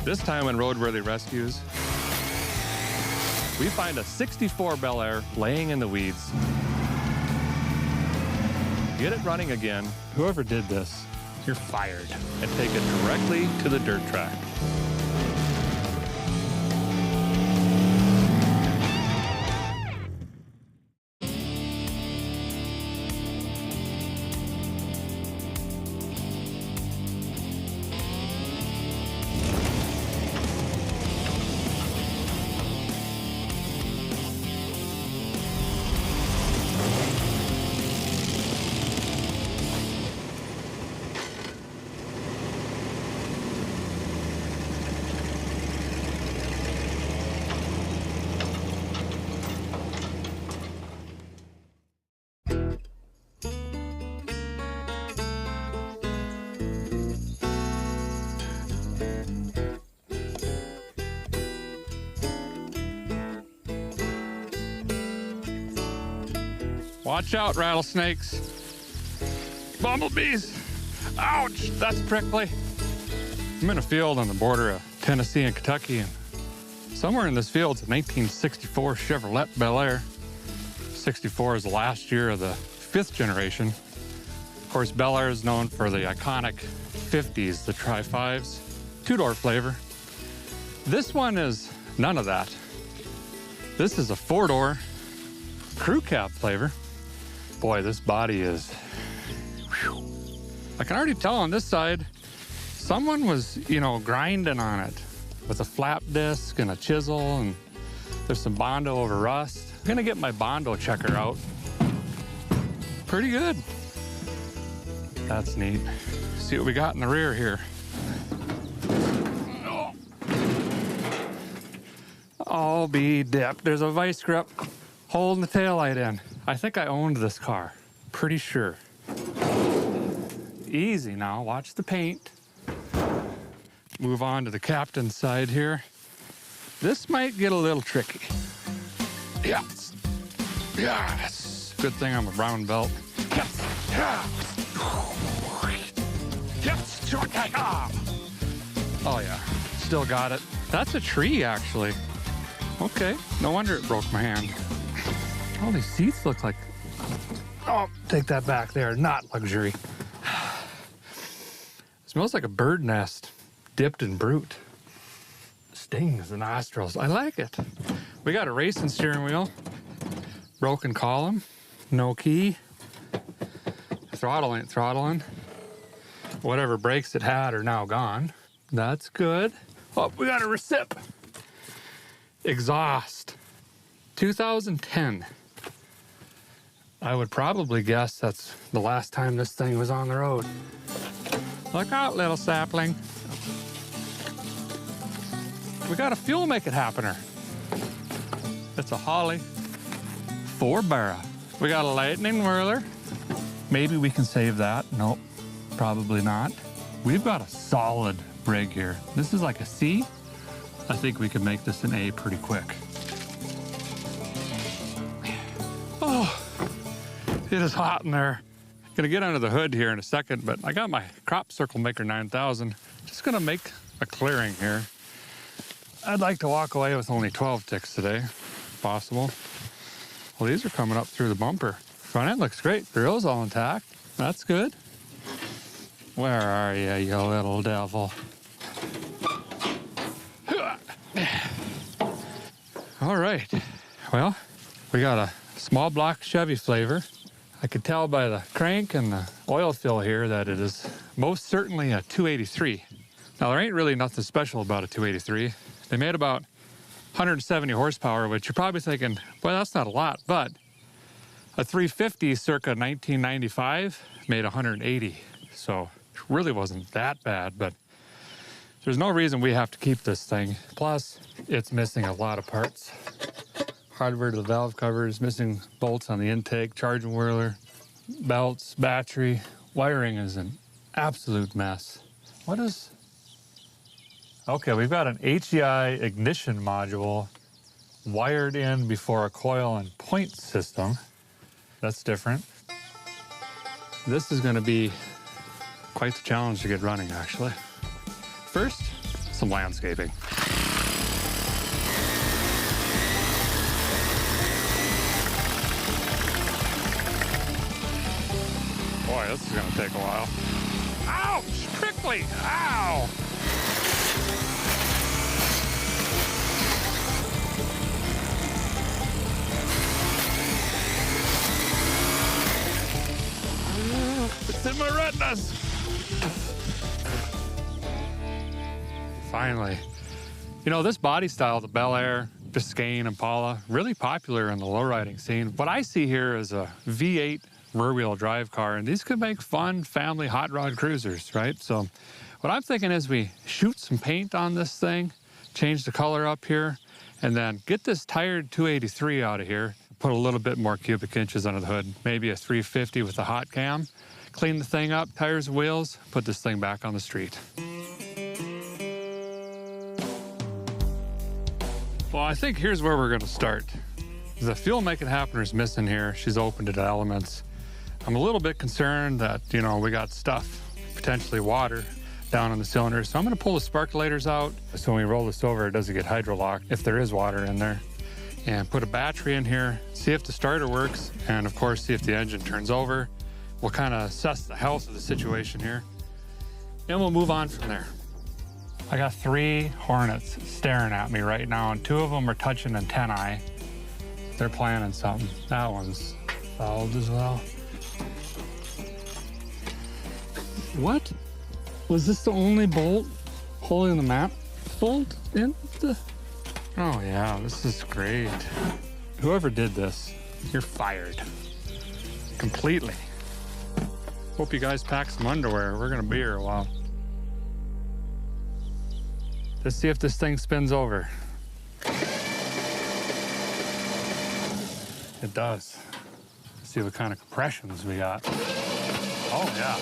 This time in Roadworthy Rescues, we find a 64 Bel Air laying in the weeds. Get it running again. Whoever did this, you're fired. And take it directly to the dirt track. Watch out, rattlesnakes. Bumblebees. Ouch, that's prickly. I'm in a field on the border of Tennessee and Kentucky, and somewhere in this field is a 1964 Chevrolet Bel Air. 64 is the last year of the 5th generation. Of course, Bel Air is known for the iconic 50s, the Tri-5s, 2-door flavor. This one is none of that. This is a 4-door crew cab flavor. Boy, this body is, whew. I can already tell on this side, someone was, grinding on it with a flap disc and a chisel, and there's some Bondo over rust. I'm gonna get my Bondo checker out. Pretty good. That's neat. See what we got in the rear here. I'll be dipped. There's a vice grip holding the taillight in. I think I owned this car, pretty sure. Easy now, watch the paint. Move on to the captain's side here. This might get a little tricky. Yes, yes. Good thing I'm a brown belt. Yes, yes. Yes, oh yeah, still got it. That's a tree, actually. Okay, no wonder it broke my hand. All these seats look like, oh, take that back, they are not luxury. Smells like a bird nest dipped in brute. Stings the nostrils, I like it. We got a racing steering wheel, broken column, no key, throttle ain't throttling. Whatever brakes it had are now gone. That's good. Oh, we got a recip. Exhaust, 2010. I would probably guess that's the last time this thing was on the road. Look out, little sapling. We got a fuel make it happener. It's a Holly 4-barrel. We got a lightning whirler. Maybe we can save that. Nope, probably not. We've got a solid rig here. This is like a C. I think we can make this an A pretty quick. Oh. It is hot in there. Gonna get under the hood here in a second, but I got my Crop Circle Maker 9000. Just gonna make a clearing here. I'd like to walk away with only 12 ticks today, if possible. Well, these are coming up through the bumper. Front end looks great. Grill's all intact. That's good. Where are you, you little devil? All right. Well, we got a small block Chevy flavor. I could tell by the crank and the oil fill here that it is most certainly a 283. Now, there ain't really nothing special about a 283. They made about 170 horsepower, which you're probably thinking, well, that's not a lot, but a 350 circa 1995 made 180. So it really wasn't that bad, but there's no reason we have to keep this thing. Plus, it's missing a lot of parts. Hardware to the valve covers, missing bolts on the intake, charging whirler, belts, battery. Wiring is an absolute mess. What is... Okay, we've got an HEI ignition module wired in before a coil and point system. That's different. This is going to be quite the challenge to get running, actually. First, some landscaping. Boy, this is gonna take a while. Ouch! Prickly! Ow! It's in my retinas! Finally. You know, this body style, the Bel Air, Biscayne, Impala, really popular in the lowriding scene. What I see here is a V8 rear-wheel drive car, and these could make fun family hot rod cruisers, right? So what I'm thinking is we shoot some paint on this thing, change the color up here, and then get this tired 283 out of here, put a little bit more cubic inches under the hood, maybe a 350 with a hot cam, clean the thing up, tires and wheels, put this thing back on the street. Well, I think here's where we're gonna start. The fuel make it happener is missing here. She's opened it to elements. I'm a little bit concerned that, you know, we got stuff, potentially water, down in the cylinder. So I'm gonna pull the sparkulators out so when we roll this over, it doesn't get hydrolocked if there is water in there. And put a battery in here, see if the starter works, and of course, see if the engine turns over. We'll kind of assess the health of the situation here, and we'll move on from there. I got 3 Hornets staring at me right now, and 2 of them are touching antennae. They're planning something. That one's fouled as well. What? Was this the only bolt holding the map bolt in the... Oh yeah, this is great. Whoever did this, you're fired. Completely. Hope you guys pack some underwear. We're gonna be here a while. Let's see if this thing spins over. It does. Let's see what kind of compressions we got. Oh yeah.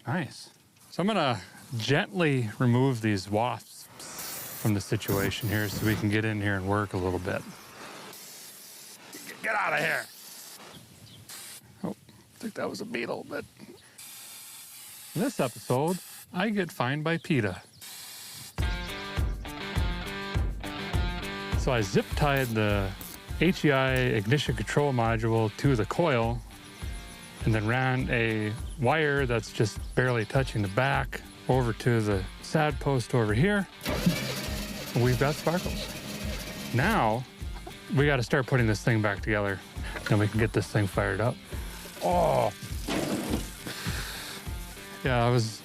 Nice. So I'm gonna gently remove these wasps from the situation here so we can get in here and work a little bit. Get out of here. Oh, I think that was a beetle, but in this episode, I get fined by PETA. So I zip tied the HEI ignition control module to the coil and then ran a wire that's just barely touching the back over to the sad post over here. We've got sparkles. Now, we got to start putting this thing back together and we can get this thing fired up. Oh! Yeah, I was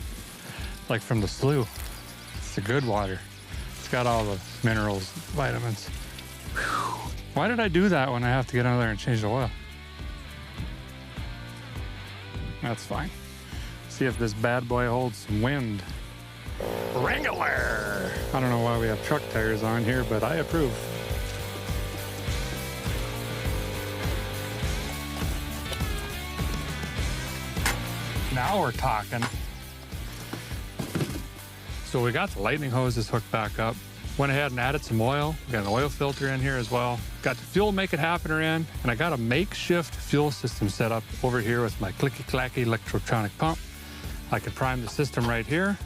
like from the slough. It's the good water. It's got all the minerals, vitamins. Whew. Why did I do that when I have to get under there and change the oil? That's fine. See if this bad boy holds some wind. Wrangler! I don't know why we have truck tires on here, but I approve. Now we're talking. So we got the lightning hoses hooked back up. Went ahead and added some oil. We got an oil filter in here as well. Got the fuel make it happener in, and I got a makeshift fuel system set up over here with my clicky-clacky electronic pump. I can prime the system right here,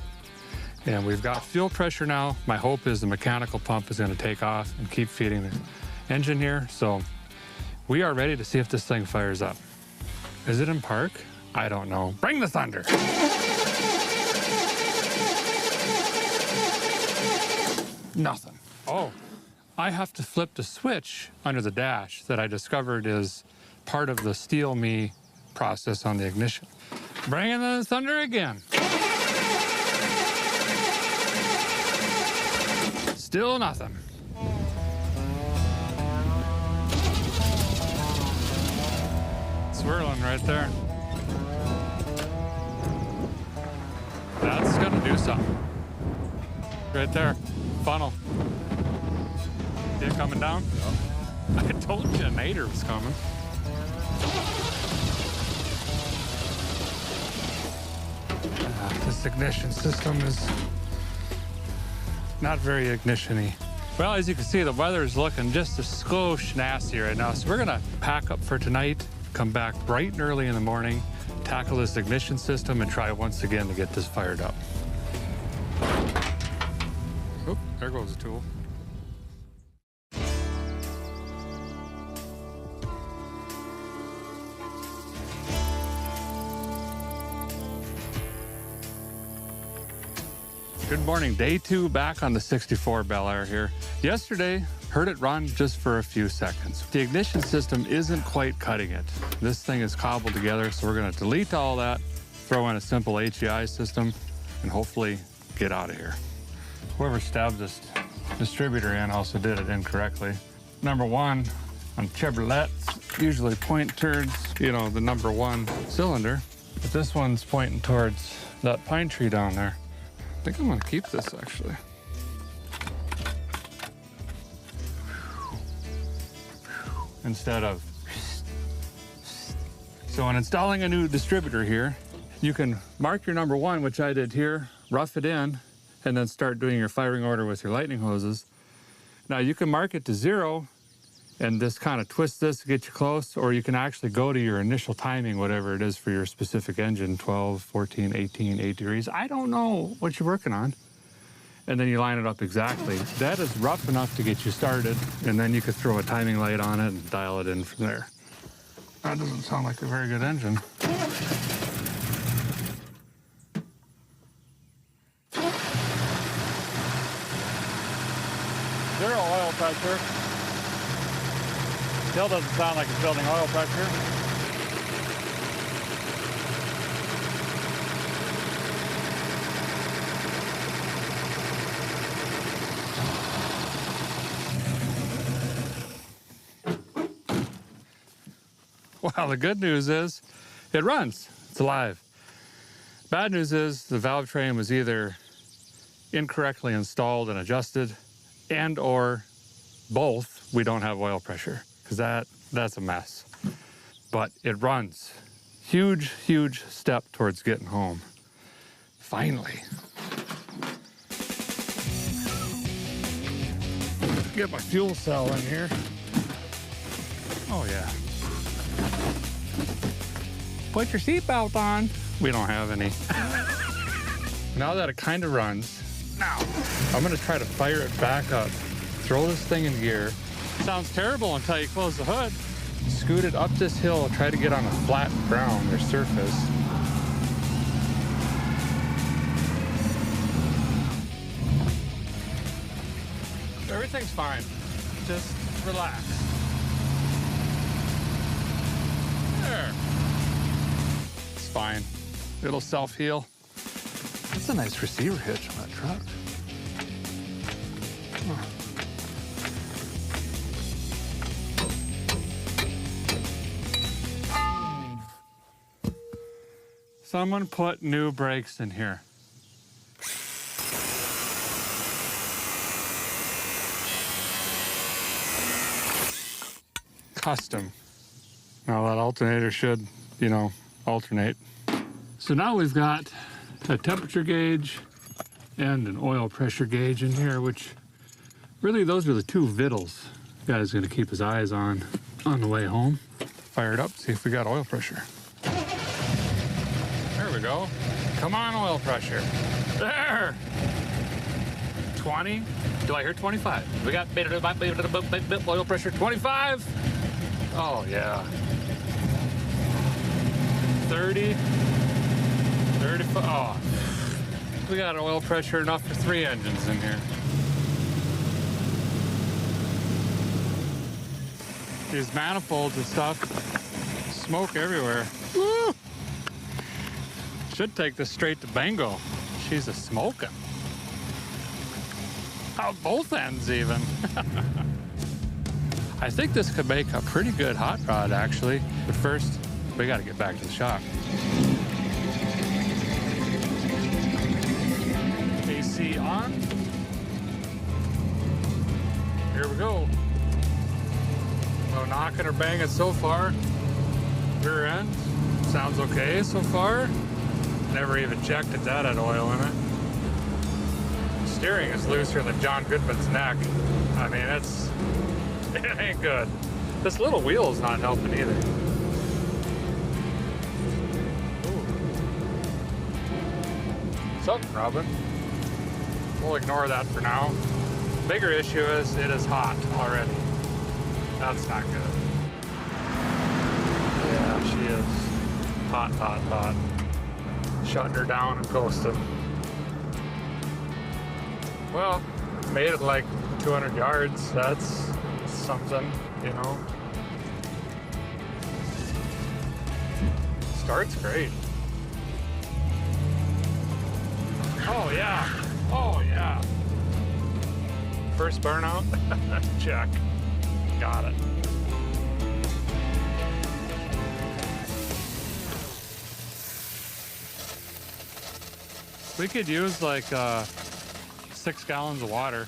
and we've got fuel pressure now. My hope is the mechanical pump is gonna take off and keep feeding the engine here. So we are ready to see if this thing fires up. Is it in park? I don't know. Bring the thunder. Nothing. Oh, I have to flip the switch under the dash that I discovered is part of the Steel Me process on the ignition. Bringing the thunder again. Still nothing. Swirling right there. That's gonna do something. Right there. Funnel. See it coming down? Yep. I told you a nader was coming. This ignition system is not very ignition-y. Well, as you can see, the weather is looking just a skosh nasty right now. So we're gonna pack up for tonight, come back bright and early in the morning, tackle this ignition system and try once again to get this fired up. Oop, there goes the tool. Good morning, day 2 back on the 64 Bel Air here. Yesterday, heard it run just for a few seconds. The ignition system isn't quite cutting it. This thing is cobbled together, so we're gonna delete all that, throw in a simple HEI system, and hopefully get out of here. Whoever stabbed this distributor in also did it incorrectly. Number 1 on Chevrolets usually point towards, the number 1 cylinder, but this one's pointing towards that pine tree down there. I think I'm gonna keep this actually. Instead of. So when installing a new distributor here, you can mark your number 1, which I did here, rough it in, and then start doing your firing order with your lightning hoses. Now you can mark it to 0 and just kind of twist this to get you close, or you can actually go to your initial timing, whatever it is for your specific engine, 12, 14, 18, 8 degrees. I don't know what you're working on. And then you line it up exactly. That is rough enough to get you started, and then you could throw a timing light on it and dial it in from there. That doesn't sound like a very good engine. Zero oil pressure. Still doesn't sound like it's building oil pressure. Well, the good news is it runs. It's alive. Bad news is the valve train was either incorrectly installed and adjusted, and or both, we don't have oil pressure, because that's a mess. But it runs. Huge, huge step towards getting home. Finally. Get my fuel cell in here. Oh yeah. Put your seatbelt on. We don't have any. Now that it kind of runs, now I'm gonna try to fire it back up. Throw this thing in gear. Sounds terrible until you close the hood. Scoot it up this hill, try to get on a flat ground or surface. Everything's fine. Just relax. There. It's fine. It'll self-heal. That's a nice receiver hitch on that truck. Huh. Someone put new brakes in here. Custom. Now that alternator should, alternate. So now we've got a temperature gauge and an oil pressure gauge in here, which really those are the 2 vittles guy's gonna keep his eyes on the way home. Fire it up, see if we got oil pressure. There we go. Come on, oil pressure. There! 20. Do I hear 25? We got oil pressure 25. Oh, yeah. 30. 35. Oh. We got oil pressure enough for 3 engines in here. These manifolds and stuff, smoke everywhere. Woo! Should take this straight to Bengal. She's a smoking. Out both ends even. I think this could make a pretty good hot rod actually, but first we gotta get back to the shop. AC on. Here we go. No knocking or banging so far. Rear end sounds okay so far. Never even checked if that had oil in it. Steering is looser than John Goodman's neck. I mean, it ain't good. This little wheel is not helping either. Something rubbing. We'll ignore that for now. Bigger issue is it is hot already. That's not good. Yeah, she is hot, hot, hot. Shutting her down and coasting. Well, made it like 200 yards. That's something, you know. Start's great. Oh yeah, oh yeah. First burnout, check. Got it. We could use like 6 gallons of water.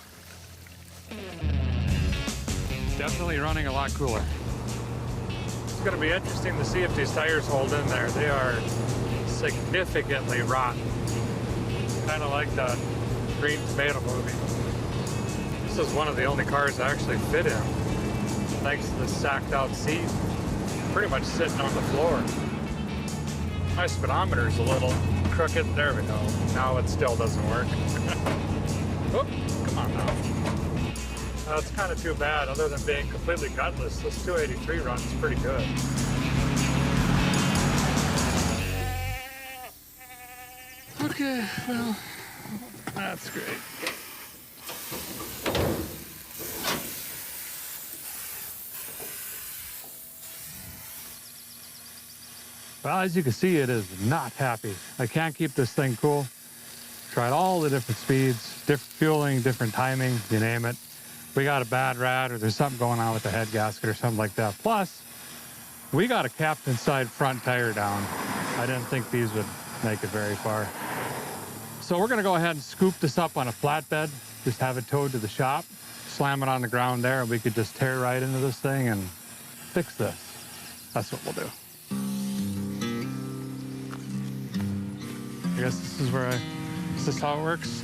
Definitely running a lot cooler. It's gonna be interesting to see if these tires hold in there. They are significantly rotten. Kind of like the Green Tomato movie. This is one of the only cars I actually fit in, thanks to the sacked out seat. Pretty much sitting on the floor. My speedometer's a little crooked. There we go. Now it still doesn't work. Oop, come on now. It's kind of too bad. Other than being completely gutless, this 283 runs pretty good. Okay, well, that's great. Well, as you can see, it is not happy. I can't keep this thing cool. Tried all the different speeds, different fueling, different timing, you name it. We got a bad rat or there's something going on with the head gasket or something like that. Plus, we got a captain side front tire down. I didn't think these would make it very far. So we're gonna go ahead and scoop this up on a flatbed, just have it towed to the shop, slam it on the ground there, and we could just tear right into this thing and fix this. That's what we'll do. I guess this is how it works.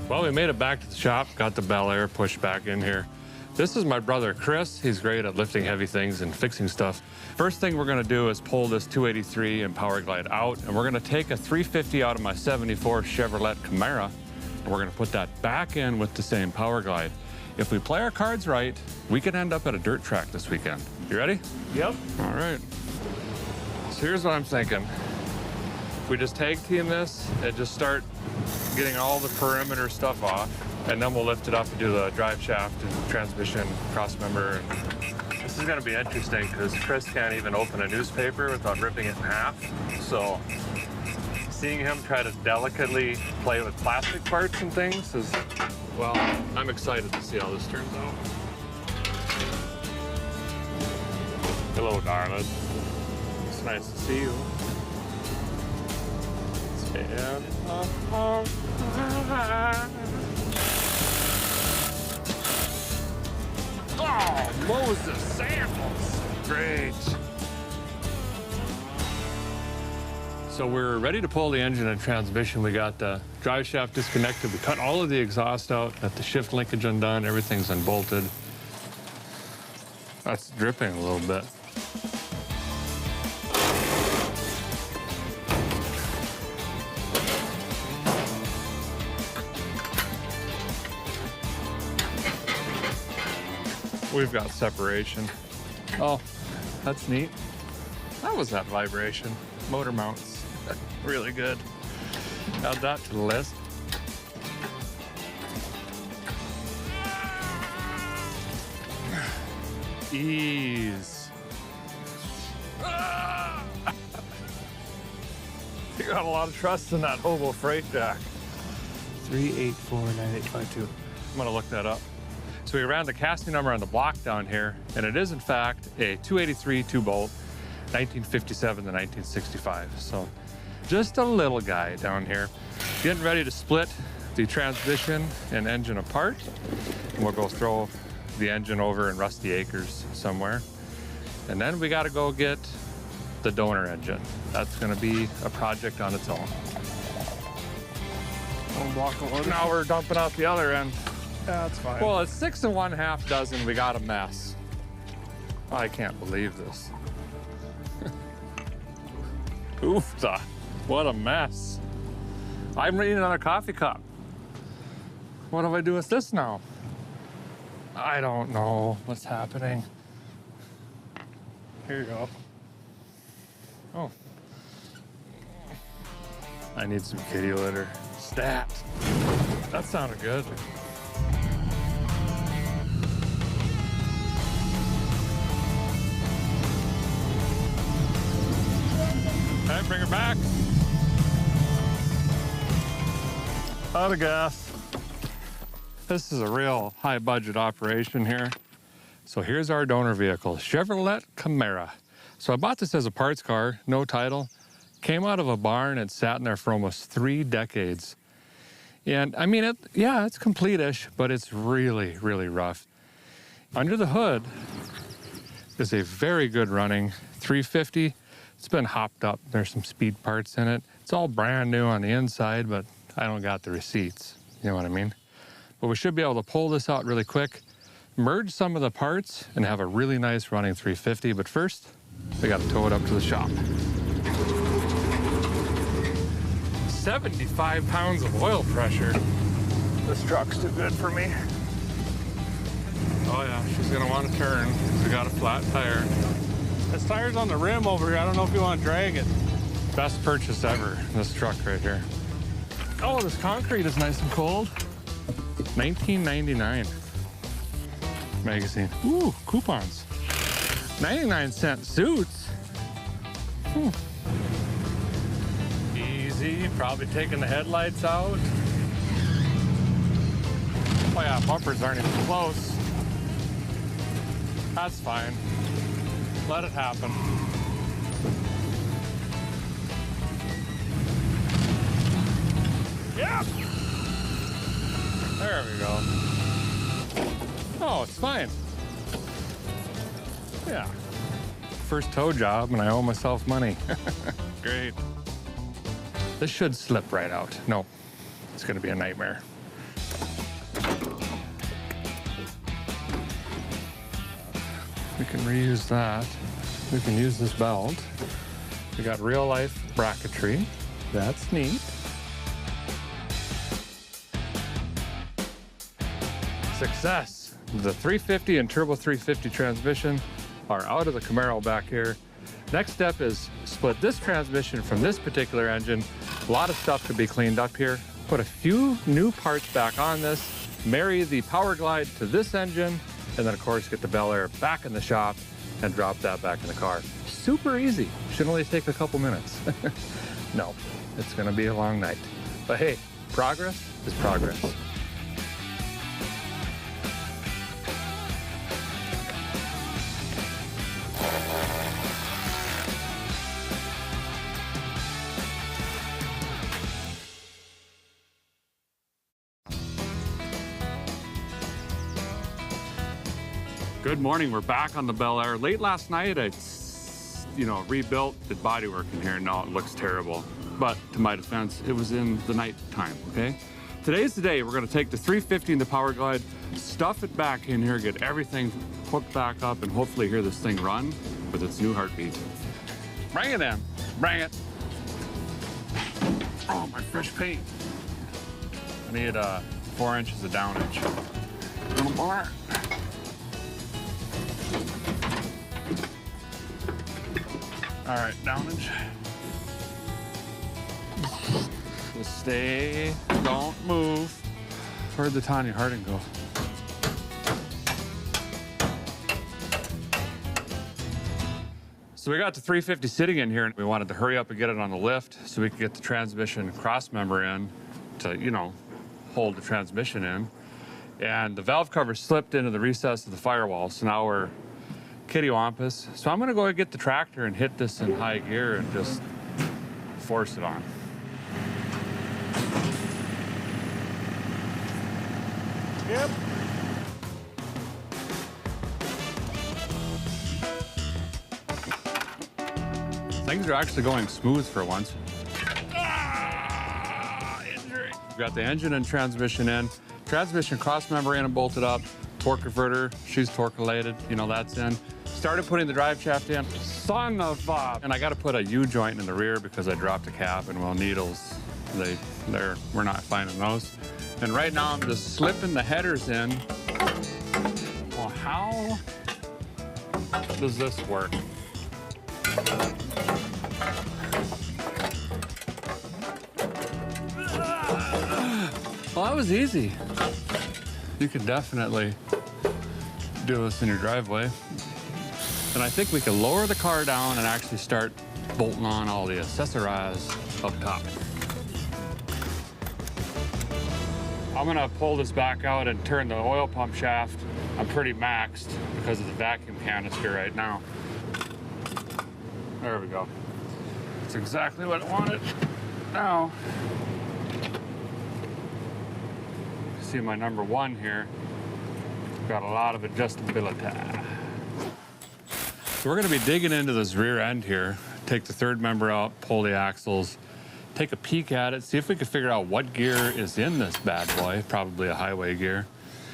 Well, we made it back to the shop, got the Bel Air pushed back in here. This is my brother, Chris. He's great at lifting heavy things and fixing stuff. First thing we're gonna do is pull this 283 and Power Glide out, and we're gonna take a 350 out of my 74 Chevrolet Camaro, and we're gonna put that back in with the same Power Glide. If we play our cards right, we could end up at a dirt track this weekend. You ready? Yep. All right. So here's what I'm thinking. If we just tag team this and just start getting all the perimeter stuff off, and then we'll lift it up and do the drive shaft and transmission cross member. This is gonna be interesting because Chris can't even open a newspaper without ripping it in half. So seeing him try to delicately play with plastic parts and things is, well, I'm excited to see how this turns out. Hello, darling. It's nice to see you. And oh, Moses samples. Great. So we're ready to pull the engine and transmission. We got the drive shaft disconnected. We cut all of the exhaust out, got the shift linkage undone, everything's unbolted. That's dripping a little bit. We've got separation. Oh, that's neat. That was that vibration. Motor mounts, really good. Add that to the list. Ease. You got a lot of trust in that hobo freight jack. 3849852. I'm gonna look that up. So we ran the casting number on the block down here, and it is in fact a 283 2-bolt, 1957 to 1965. So just a little guy down here. Getting ready to split the transmission and engine apart. And we'll go throw the engine over in Rusty Acres somewhere. And then we gotta go get the donor engine. That's gonna be a project on its own. One block of wood. Now we're dumping out the other end. Yeah, that's fine. Well, it's 6 1/2 dozen. We got a mess. I can't believe this. Oofta. What a mess. I'm reading another coffee cup. What do I do with this now? I don't know what's happening. Here you go. Oh. I need some kitty litter. Stat. That sounded good. Okay, bring her back. Out of gas. This is a real high budget operation here. So here's our donor vehicle, Chevrolet Camaro. So I bought this as a parts car, no title. Came out of a barn and sat in there for almost 3 decades. And I mean, it's complete-ish, but it's really, really rough. Under the hood is a very good running 350. It's been hopped up. There's some speed parts in it. It's all brand new on the inside, but I don't got the receipts. You know what I mean? But we should be able to pull this out really quick, merge some of the parts, and have a really nice running 350. But first, we got to tow it up to the shop. 75 pounds of oil pressure. This truck's too good for me. Oh yeah, she's gonna want to turn. We got a flat tire. This tire's on the rim over here. I don't know if you want to drag it. Best purchase ever, this truck right here. Oh, this concrete is nice and cold. 1999 magazine. Ooh, coupons. 99-cent suits. Easy, probably taking the headlights out. Oh yeah, bumpers aren't even close. That's fine. Let it happen. Yeah. There we go. Oh, it's fine. Yeah. First tow job and I owe myself money. Great. This should slip right out. No, it's gonna be a nightmare. We can reuse that. We can use this belt. We got real life bracketry. That's neat. Success. The 350 and turbo 350 transmission are out of the Camaro back here. Next step is split this transmission from this particular engine. A lot of stuff could be cleaned up here. Put a few new parts back on this, marry the Power Glide to this engine, and then of course get the Bel Air back in the shop and drop that back in the car. Super easy. Should only take a couple minutes. No, it's gonna be a long night. But hey, progress is progress. Good morning, we're back on the Bel Air. Late last night, I rebuilt the bodywork in here, and now it looks terrible. But to my defense, it was in the night time, okay? Today's the day we're gonna take the 350 and the Power Glide, stuff it back in here, get everything hooked back up, and hopefully hear this thing run with its new heartbeat. Bring it in, bring it. Oh, my fresh paint. I need 4 inches of downage. A little more. All right, downage. Just stay, don't move. Where'd the Tanya Harding go? So we got the 350 sitting in here and we wanted to hurry up and get it on the lift so we could get the transmission cross member in to, hold the transmission in. And the valve cover slipped into the recess of the firewall, so now we're kittywampus. So I'm gonna go get the tractor and hit this in high gear and just force it on. Yep. Things are actually going smooth for once. Ah, injury. We've got the engine and transmission in. Transmission cross membrane and bolted up. Torque converter, she's torque related, you know, that's in. Started putting the drive shaft in. Son of a... And I got to put a U-joint in the rear because I dropped a cap, and well, needles, we're not finding those. And right now I'm just slipping the headers in. Well, how does this work? Well, that was easy. You could definitely do this in your driveway. And I think we can lower the car down and actually start bolting on all the accessories up top. I'm gonna pull this back out and turn the oil pump shaft. I'm pretty maxed because of the vacuum canister right now. There we go. That's exactly what I wanted. Now, see my number one here. Got a lot of adjustability. So we're gonna be digging into this rear end here, take the third member out, pull the axles, take a peek at it, see if we can figure out what gear is in this bad boy, probably a highway gear.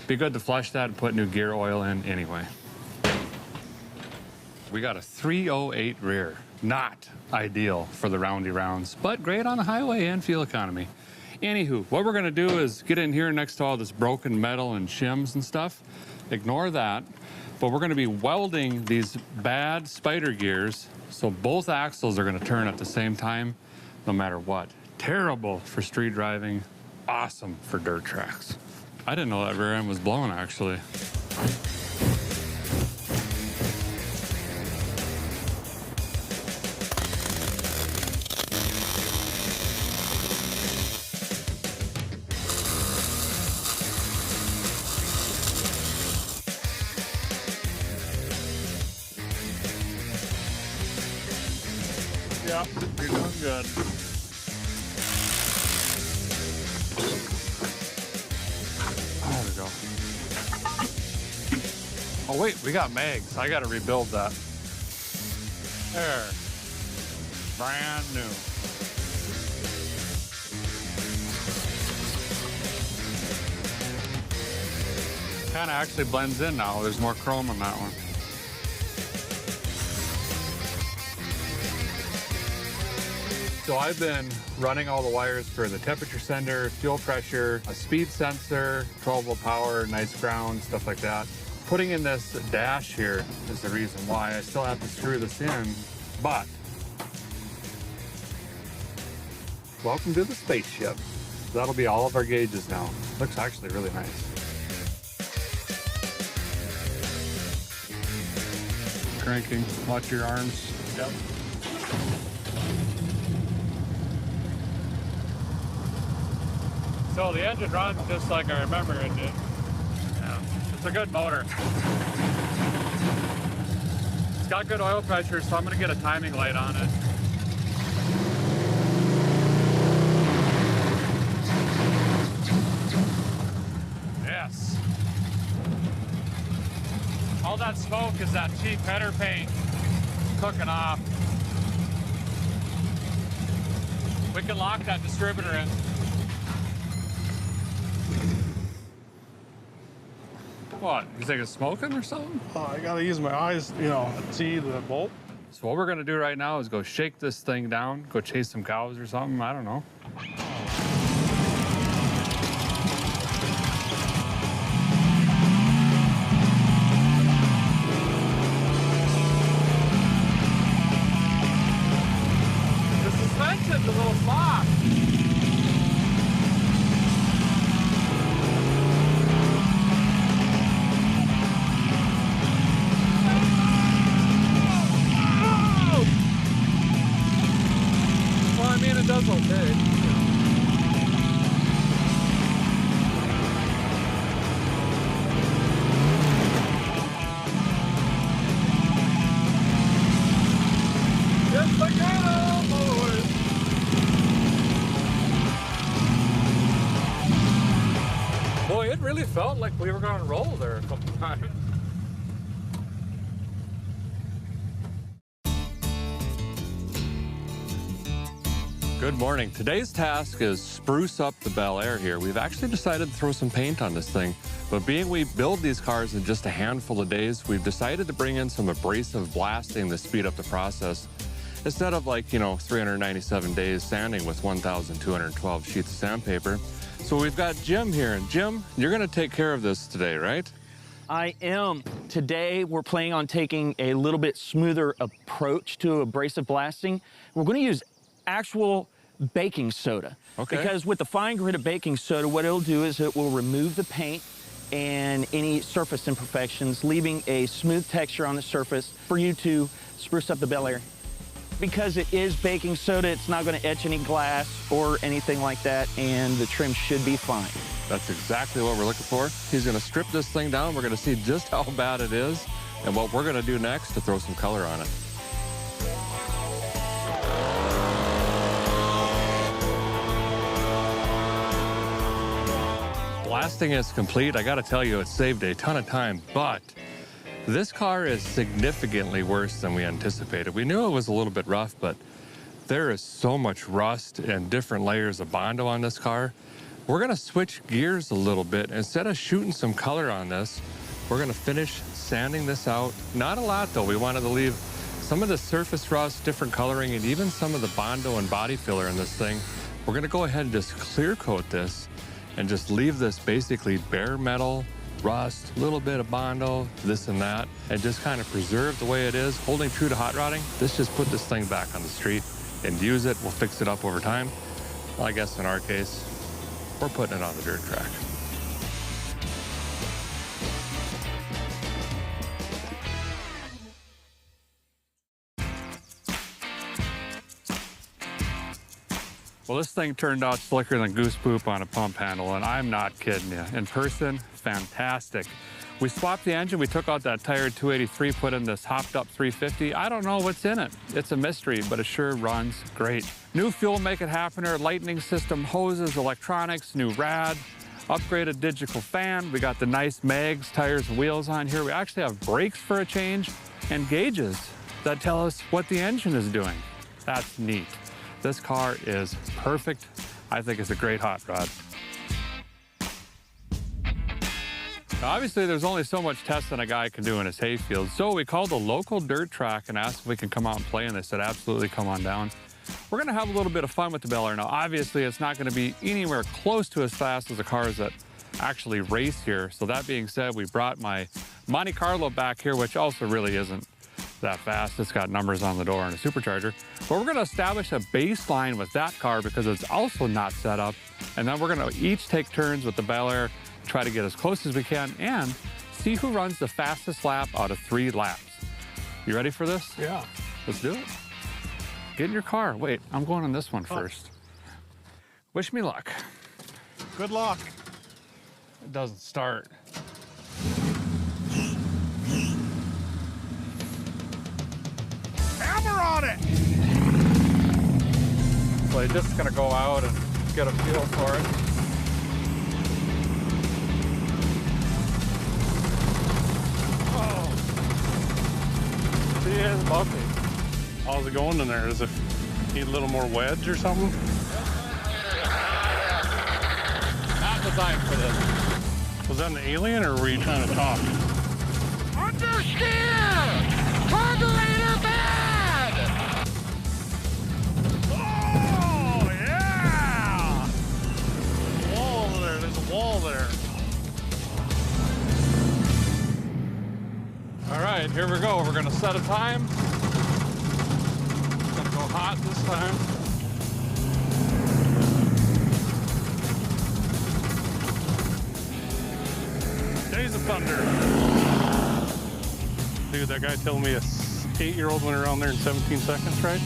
Be good to flush that and put new gear oil in anyway. We got a 308 rear. Not ideal for the roundy rounds, but great on the highway and fuel economy. Anywho, what we're gonna do is get in here next to all this broken metal and shims and stuff. Ignore that, but we're gonna be welding these bad spider gears so both axles are gonna turn at the same time, no matter what. Terrible for street driving, awesome for dirt tracks. I didn't know that rear end was blown, actually. Yeah, you're doing good. There we go. Oh wait, we got mags. I gotta rebuild that. There. Brand new. Kinda actually blends in now. There's more chrome on that one. So I've been running all the wires for the temperature sender, fuel pressure, a speed sensor, 12-volt power, nice ground, stuff like that. Putting in this dash here is the reason why. I still have to screw this in, but welcome to the spaceship. That'll be all of our gauges now. Looks actually really nice. Cranking, watch your arms. Yep. So the engine runs just like I remember it did. Yeah, it's a good motor. It's got good oil pressure, so I'm gonna get a timing light on it. Yes. All that smoke is that cheap header paint cooking off. We can lock that distributor in. What? You think it's smoking or something? I gotta use my eyes, you know, to see the bolt. So what we're gonna do right now is go shake this thing down, go chase some cows or something, I don't know. The suspension's a little soft. Does okay. Yes, I can, boys. Boy, it really felt like we were going to roll there a couple times. Good morning. Today's task is spruce up the Bel Air here. We've actually decided to throw some paint on this thing, but being we build these cars in just a handful of days, we've decided to bring in some abrasive blasting to speed up the process. Instead of 397 days sanding with 1,212 sheets of sandpaper. So we've got Jim here, and Jim, you're gonna take care of this today, right? I am. Today, we're planning on taking a little bit smoother approach to abrasive blasting. We're gonna use actual baking soda. Okay. Because with the fine grit of baking soda, what it'll do is it will remove the paint and any surface imperfections, leaving a smooth texture on the surface for you to spruce up the Bel Air. Because it is baking soda, it's not gonna etch any glass or anything like that, and the trim should be fine. That's exactly what we're looking for. He's gonna strip this thing down. We're gonna see just how bad it is and what we're gonna do next to throw some color on it. Blasting is complete. I gotta tell you, it saved a ton of time, but this car is significantly worse than we anticipated. We knew it was a little bit rough, but there is so much rust and different layers of Bondo on this car. We're gonna switch gears a little bit. Instead of shooting some color on this, we're gonna finish sanding this out. Not a lot though. We wanted to leave some of the surface rust, different coloring, and even some of the Bondo and body filler in this thing. We're gonna go ahead and just clear coat this and just leave this basically bare metal, rust, a little bit of Bondo, this and that, and just kind of preserve the way it is, holding true to hot rodding. Let's just put this thing back on the street and use it. We'll fix it up over time. Well, I guess in our case, we're putting it on the dirt track. Well, this thing turned out slicker than goose poop on a pump handle, and I'm not kidding you. In person, fantastic. We swapped the engine. We took out that tired 283, put in this hopped up 350. I don't know what's in it. It's a mystery, but it sure runs great. New fuel make it happener, lightning system, hoses, electronics, new rad, upgraded digital fan. We got the nice mags, tires, and wheels on here. We actually have brakes for a change and gauges that tell us what the engine is doing. That's neat. This car is perfect. I think it's a great hot rod. Now, obviously, there's only so much testing a guy can do in his hayfield, so we called a local dirt track and asked if we can come out and play, and they said, absolutely, come on down. We're gonna have a little bit of fun with the Bel Air. Now, obviously, it's not gonna be anywhere close to as fast as the cars that actually race here. So that being said, we brought my Monte Carlo back here, which also really isn't that fast. It's got numbers on the door and a supercharger. But we're gonna establish a baseline with that car because it's also not set up. And then we're gonna each take turns with the Bel Air, try to get as close as we can, and see who runs the fastest lap out of 3 laps. You ready for this? Yeah. Let's do it. Get in your car. Wait, I'm going on this one first. Wish me luck. Good luck. It doesn't start. Hammer on it! So I'm just gonna go out and get a feel for it. Oh. She is bumpy. How's it going in there? Does it need a little more wedge or something? Not designed for this. Was that an alien or were you trying to talk? Understeer! Carburetor bad! Oh, yeah! Wall over there. There's a wall there. All right, here we go. We're gonna set a time. It's gonna go hot this time. Days of Thunder. Dude, that guy told me a 8-year-old went around there in 17 seconds, right?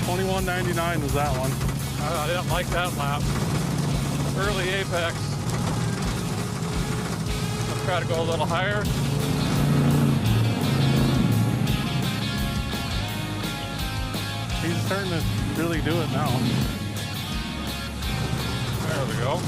$21.99 was that one. I didn't like that lap. Early apex. Let's try to go a little higher. He's starting to really do it now. There we go.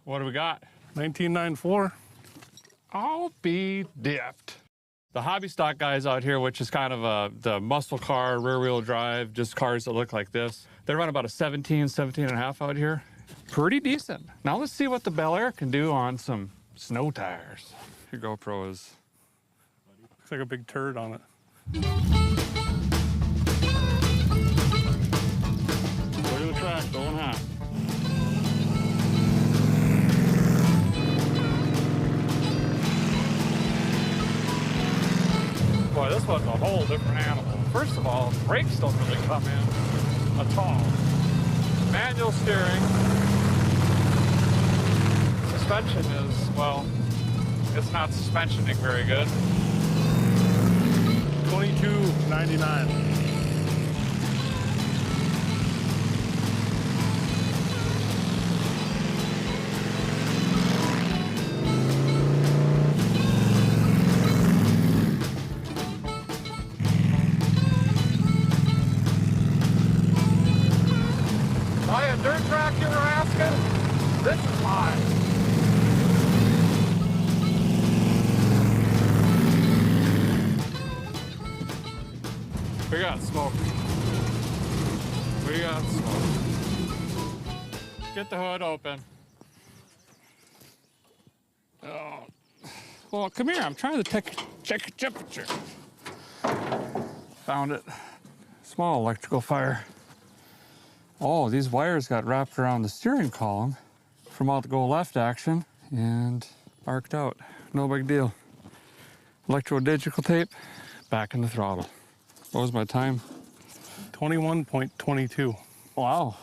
What do we got? 1994. I'll be dipped. The hobby stock guys out here, which is kind of the muscle car, rear wheel drive, just cars that look like this. They run about a 17 and a half out here. Pretty decent. Now let's see what the Bel Air can do on some snow tires. Your GoPro is... Looks like a big turd on it. Look at the track going hot. Boy, this one's a whole different animal. First of all, brakes don't really come in at all. Manual steering. Suspension is, well, it's not suspensioning very good. $22.99. Buy a dirt track, you were asking? This is mine. We got smoke. We got smoke. Get the hood open. Oh. Well, come here. I'm trying to check your temperature. Found it. Small electrical fire. Oh, these wires got wrapped around the steering column from all the go left action and arced out. No big deal. Electro-digital tape, back in the throttle. What was my time? 21.22. Wow.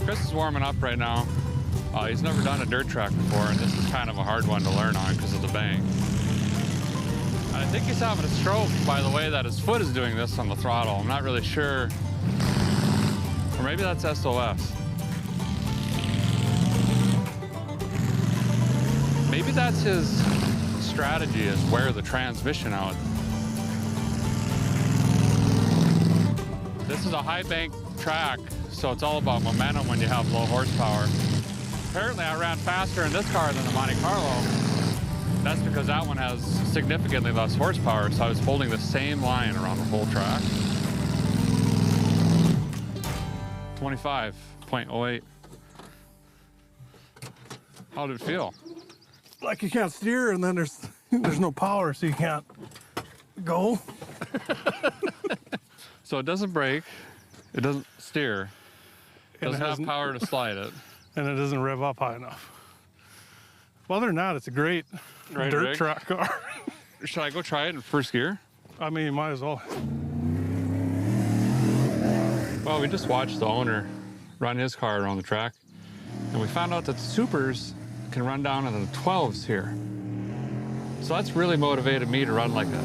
Chris is warming up right now. He's never done a dirt track before, and this is kind of a hard one to learn on because of the bang. I think he's having a stroke by the way that his foot is doing this on the throttle. I'm not really sure. Or maybe that's SOS. Maybe that's his strategy, is wear the transmission out. This is a high bank track, so it's all about momentum when you have low horsepower. Apparently I ran faster in this car than the Monte Carlo. That's because that one has significantly less horsepower, so I was holding the same line around the whole track. 25.08. How did it feel? Like you can't steer, and then there's no power, so you can't go. So it doesn't brake, it doesn't steer, it doesn't have power to slide it. And it doesn't rev up high enough. Well, other than that, it's a great dirt rig. track car. Should I go try it in first gear? I mean, you might as well. Well, we just watched the owner run his car around the track, and we found out that the supers can run down into the 12s here. So that's really motivated me to run like a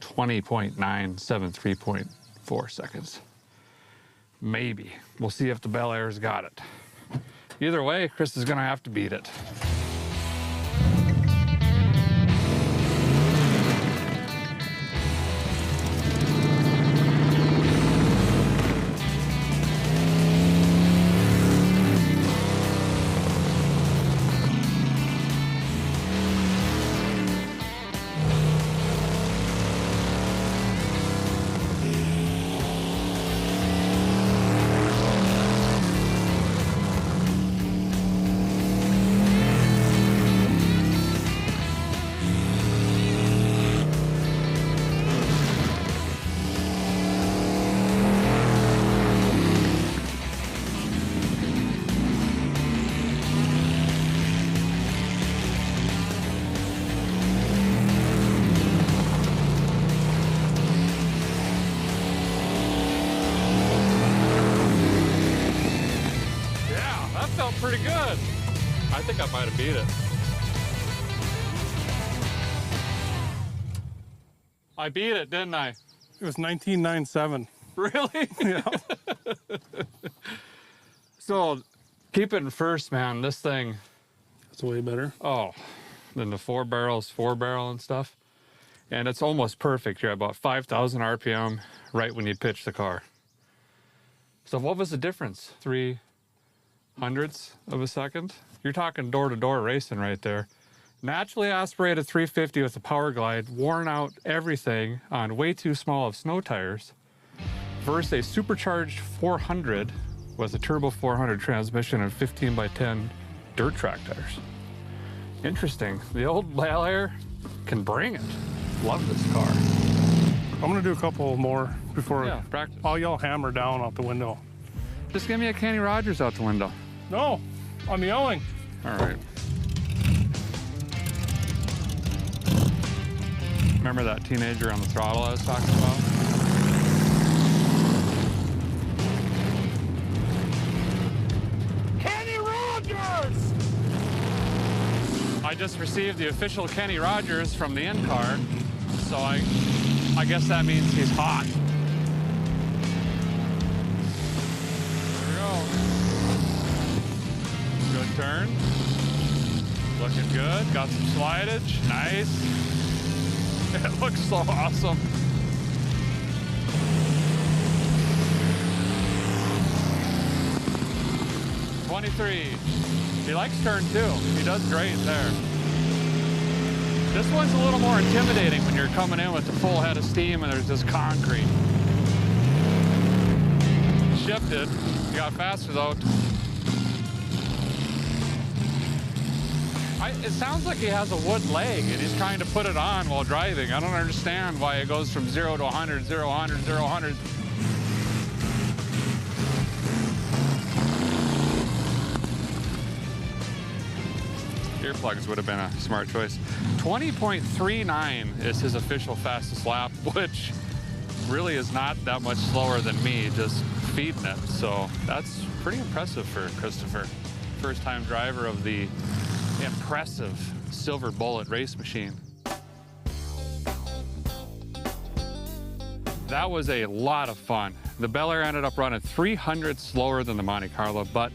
20.973.4 seconds. Maybe. We'll see if the Bel Air's got it. Either way, Chris is gonna have to beat it. Pretty good. I think I might have beat it. I beat it, didn't I? It was 1997. Really? Yeah. So keep it in first, man. This thing. That's way better. Oh, than the four barrel and stuff. And it's almost perfect. You're at about 5,000 RPM right when you pitch the car. So what was the difference? 0.03 of a second? You're talking door-to-door racing right there. Naturally aspirated 350 with a power glide, worn out everything on way too small of snow tires, versus a supercharged 400 with a turbo 400 transmission and 15x10 dirt track tires. Interesting. The old Bel Air can bring it. Love this car. I'm gonna do a couple more before practice. I'll yell hammer down out the window. Just give me a Kenny Rogers out the window. No, I'm yelling. All right. Remember that teenager on the throttle I was talking about? Kenny Rogers! I just received the official Kenny Rogers from the in-car, so I guess that means he's hot. There we go. Good turn. Looking good. Got some slidage. Nice. It looks so awesome. He likes turn 2. He does great there. This one's a little more intimidating when you're coming in with a full head of steam and there's just concrete. Shifted. He got faster though. It sounds like he has a wood leg and he's trying to put it on while driving. I don't understand why it goes from 0 to 100, 0, 100, 0, 100. Earplugs would have been a smart choice. 20.39 is his official fastest lap, which really is not that much slower than me just feeding it. So that's pretty impressive for Christopher. First time driver of the impressive Silver Bullet race machine. That was a lot of fun. The Bel Air ended up running 300 slower than the Monte Carlo, but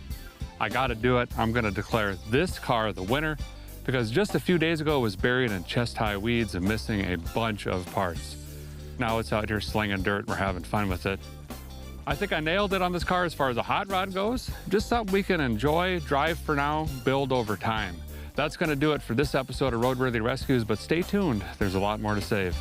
I gotta do it. I'm gonna declare this car the winner because just a few days ago it was buried in chest-high weeds and missing a bunch of parts. Now it's out here slinging dirt. We're having fun with it. I think I nailed it on this car as far as a hot rod goes. Just something we can enjoy, drive for now, build over time. That's gonna do it for this episode of Roadworthy Rescues, but stay tuned. There's a lot more to save.